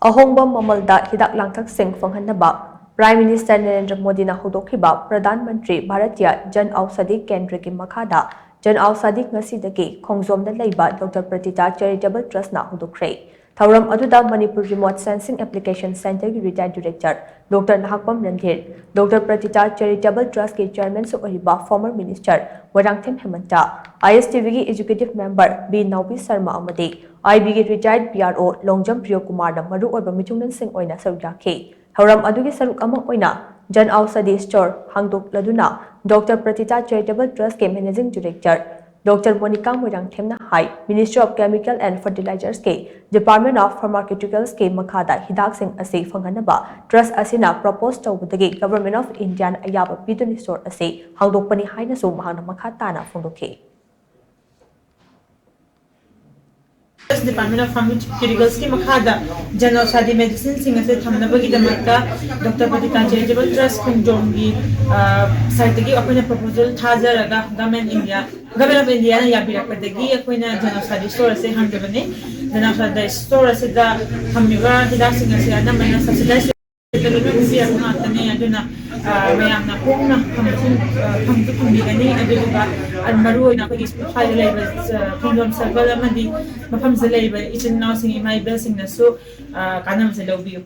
ꯑꯍꯣꯡꯕ ꯃꯃꯜꯗ ꯍꯤꯗꯥꯛ ꯂꯥꯡꯊꯛꯁꯤꯡ ꯐꯪꯍꯟꯅꯕ ꯄ꯭ꯔꯥꯏꯝ ꯃꯤꯅꯤꯁꯇꯔ ꯅꯔꯦꯟꯗ꯭ꯔ ꯃꯣꯗꯤꯅ ꯍꯧꯗꯣꯛꯈꯤꯕ ꯄ꯭ꯔꯙꯥꯟ ꯃꯟꯇ꯭ꯔꯤ ꯚꯥꯔꯇꯤꯌꯥ ꯖꯟ ꯑꯧꯁꯥꯙꯤ ꯀꯦꯟꯗ꯭ꯔꯒꯤ ꯃꯈꯥꯗ ꯖꯟ ꯑꯧꯁꯥꯙꯤ ꯉꯁꯤꯗꯒꯤ ꯈꯣꯡꯖꯣꯝꯗ ꯂꯩꯕ ꯗꯣꯛꯇꯔ ꯄ꯭ꯔꯇꯤꯇꯥ ꯆꯦꯔꯤꯇꯦꯕꯜ ꯇ꯭ꯔꯁꯠꯅ ꯍꯧꯗꯣꯛꯈ꯭ꯔꯦ꯫ ꯊꯧꯔꯝ ꯑꯗꯨꯗ ꯃꯅꯤꯄꯨꯔ ꯔꯤꯃꯣꯠ ꯁꯦꯟꯁꯤꯡ ꯑꯦꯄ꯭ꯂꯤꯀꯦꯁꯟ ꯁꯦꯟꯇꯔꯒꯤ retired director doctor Nahakpam Randhir, doctor Pratita charitable ꯇ꯭ꯔꯁꯠꯀꯤ ꯆꯦꯌꯔꯃꯦꯟꯁꯨ ꯑꯣꯏꯔꯤꯕ ꯐꯣꯔꯃꯔ ꯃꯤꯅꯤꯁꯇꯔ ꯋꯥꯔꯥꯡꯊꯦꯝ ꯍꯦꯃꯟꯇ, ISTVꯒꯤ executive member B Naobi Sharma ꯑꯃꯗꯤ IBꯒꯤ ꯔꯤꯇꯥꯌꯔ PRO ꯂꯣꯡꯖꯝ ꯄ꯭ꯔꯤꯌꯣꯀꯨꯃꯥꯔꯅ ꯃꯔꯨꯑꯣꯏꯕ ꯃꯤꯆꯨꯡꯂꯦꯟꯁꯤꯡ ꯑꯣꯏꯅ ꯁꯔꯨꯛ ꯌꯥꯈꯤ꯫ ꯊꯧꯔꯝ ꯑꯗꯨꯒꯤ ꯁꯔꯨꯛ ꯑꯃ ꯑꯣꯏꯅ ꯖꯟ ꯑꯧꯁꯥꯙꯤ ꯁ꯭ꯇꯣꯔ ꯍꯥꯡꯗꯣꯛꯂꯗꯨꯅ ꯗꯣꯛꯇꯔ ꯄ꯭ꯔꯇꯤꯇꯥ ꯆꯦꯔꯤꯇꯦꯕꯜ ꯇ꯭ꯔꯁꯠꯀꯤ ꯃꯦꯅꯦꯖꯤꯡ ꯗꯤꯔꯦꯛꯇꯔ ꯗꯣꯛꯇꯔ ꯃꯣꯅꯤꯀꯥ ꯃꯣꯏꯔꯥꯡꯊꯦꯝꯅ ꯍꯥꯏ ꯃꯤꯅꯤꯁꯇ꯭ꯔꯤ ꯑꯣꯐ ꯀꯦꯃꯤꯀꯦꯜ ꯑꯦꯟड ꯐꯔꯇꯤꯂꯥꯏꯖꯔꯁꯀꯤ ꯗꯤꯄꯥꯔꯠꯃꯦꯟꯠ ꯑꯣꯐ ꯐꯥꯔꯃꯥꯀ꯭ꯌꯨꯇꯤꯀꯦꯜꯁꯀꯤ ꯃꯈꯥꯗ ꯍꯤꯗꯥꯛꯁꯤꯡ ꯑꯁꯤ ꯐꯪꯍꯟꯅꯕ ꯇ꯭ꯔꯁꯠ ꯑꯁꯤꯅ ꯄ꯭ꯔꯄꯣꯖ ꯇꯧꯕꯗꯒꯤ ꯒꯚꯔꯟꯃꯦꯟꯠ ꯑꯣꯐ ꯏꯟꯗꯤꯌꯥꯅ ꯑꯌꯥꯕ ꯄꯤꯗꯨꯅ ꯁ꯭ꯇꯣꯔ ꯑꯁꯤ ꯍꯥꯡꯗꯣꯛꯄꯅꯤ ꯍꯥꯏꯅꯁꯨ ꯃꯍꯥꯛꯅ ꯃꯈꯥ ꯇꯥꯅ ꯐꯣꯡꯗꯣꯛꯈꯤ꯫ Department of Pharmaceuticals की मखादा जन औषधि मेडिसिन सिंह से थमनबगी दमकता डॉक्टर पतिता चैरिटेबल ट्रस्ट खुंजोंगी साइट की अपने प्रपोजल थाजरगा गवर्नमेंट ऑफ इंडिया ने याबिरकदगी अखोइना जन औषधि स्टोर से हंगबने जन औषधि स्टोर से दा थमिबा हिदाक सिंह से अनमना सब्सिडाइज मैम होंना फंगनी खुंजोम सर्कल मफम से इचिन इमा इबेल कानम से लौबियो।